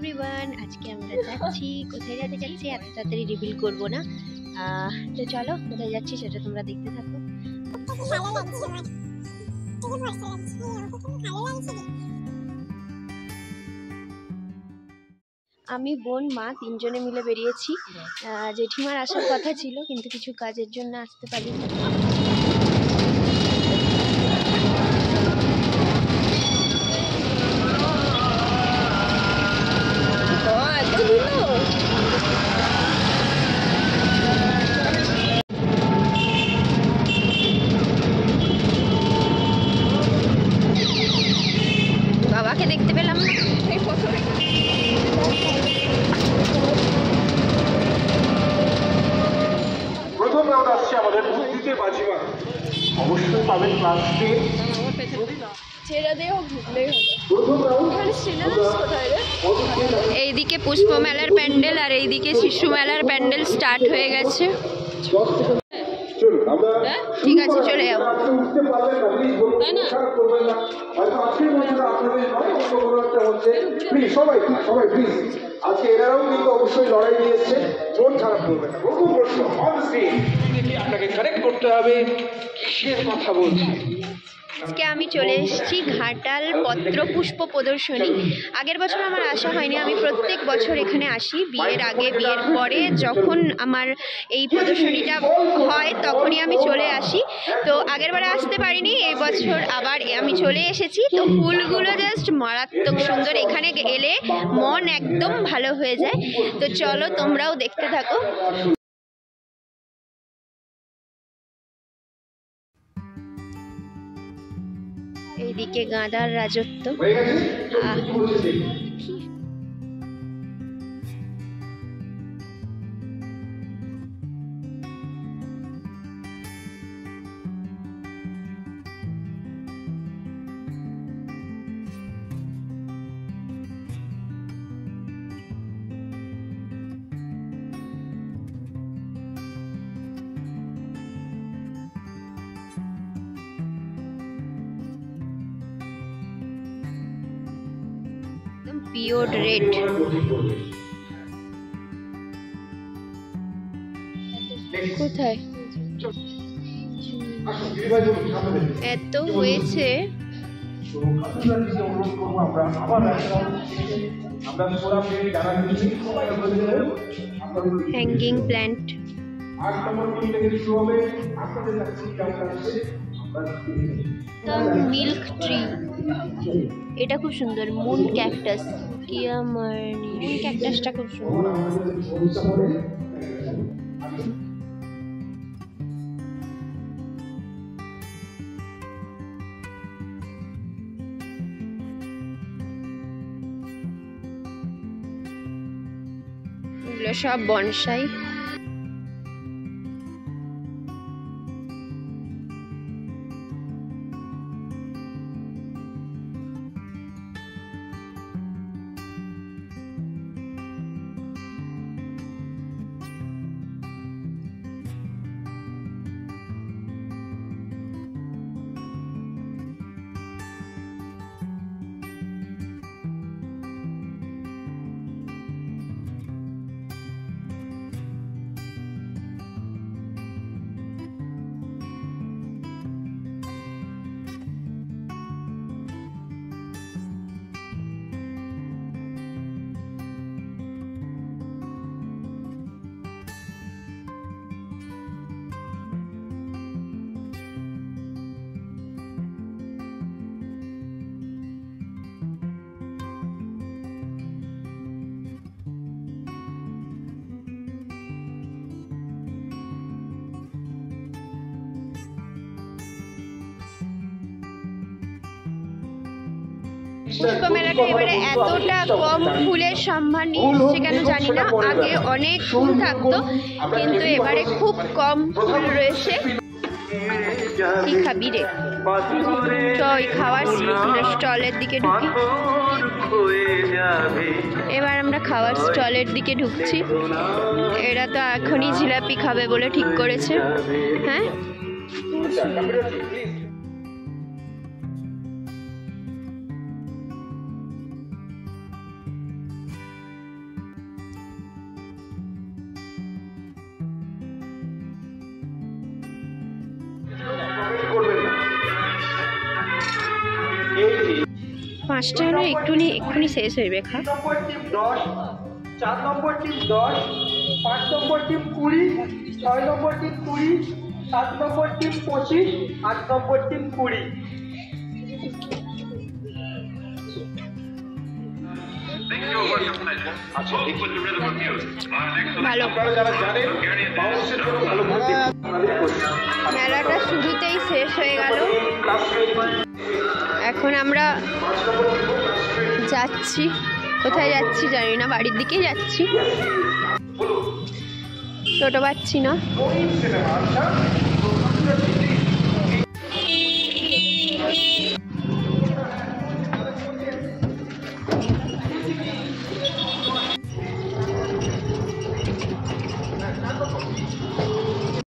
Everyone, আজকে আমরা যাচ্ছি। কোথায় যেতে যাচ্ছি এত তাড়াতাড়ি রিভিল করব না। তো চলো, কোথায় যাচ্ছি সেটা তোমরা দেখতে থাকো। আমি, বোন, মা তিনজনে মিলে বেরিয়েছি। জেঠিমার আসার কথা ছিল কিন্তু কিছু কাজের জন্য আসতে পারিনি। বাবাকে দেখতে পেলাম না। প্রথম রাউন্ড আসছে আমাদের বুদ্ধিতে বাজিমাত। অবশ্যই পাবেন ক্লাস 10। এইদিকে পুষ্প মেলার প্যান্ডেল আর এইদিকে শিশু মেলার প্যান্ডেল স্টার্ট হয়ে গেছে। ঠিক আছে, চলে যাবো। সবাই প্লিজ, আজকে এরাও কিন্তু অবশ্যই লড়াই নিয়েছে, মন খারাপ করবে না। প্রথম প্রশ্ন, আপনাকে কারেক্ট করতে হবে কিসের কথা বলছি। আজকে আমি চলে এসেছি ঘাটাল পত্রপুষ্প প্রদর্শনী। আগের বছর আমার আসা হয়নি, আমি প্রত্যেক বছর এখানে আসি। বিয়ের আগে, বিয়ের পরে যখন আমার এই প্রদর্শনীটা হয় তখনই আমি চলে আসি। তো আগের বারে আসতে পারিনি, এই বছর আবার আমি চলে এসেছি। তো ফুলগুলো জাস্ট মারাত্মক সুন্দর, এখানে এলে মন একদম ভালো হয়ে যায়। তো চলো, তোমরাও দেখতে থাকো। এইদিকে গাঁদার রাজত্ব। Pure red. কোথায় এত হয়েছে? Hanging plant. মিল্ক ট্রি, এটা খুব সুন্দর। মুন ক্যাকটাস, মুন ক্যাকটাসটা খুব সুন্দর। এগুলো সব বনসাই। পুষ্প মেলাটা এবারে এতটা কম ফুলের সম্ভার নিয়ে এসেছে কেন জানি না। আগে অনেক ফুল থাকতো কিন্তু এবারে খুব কম ফুল রয়েছে। কি খাবি রে? ওই খাওয়ার স্টলের দিকে ঢুকি। এবার আমরা খাওয়ার স্টলের দিকে ঢুকছি। এরা তো এখনই জিলাপি খাবে বলে ঠিক করেছে। হ্যাঁ, 5টা হলো, এক্ষুনি শেষ হইবে খা। 3 নম্বর টিম 10, 4 নম্বর টিম 10, 5 নম্বর টিম 20, 6 নম্বর টিম 20, 7 নম্বর টিম 25, 8 নম্বর টিম 20। আচ্ছা দেখুন ভালো, আপনারা যারা জানেন বাউন্সের জন্য ভালো বুদ্ধি আপনাদের করছে। মেলাটা শুরুতেই শেষ হয়ে গেল। ক্লাস এখন আমরা যাচ্ছি, কোথায় যাচ্ছি জানি না, বাড়ির দিকেই যাচ্ছি। টোটো পাচ্ছি না। সিনেমা আচ্ছা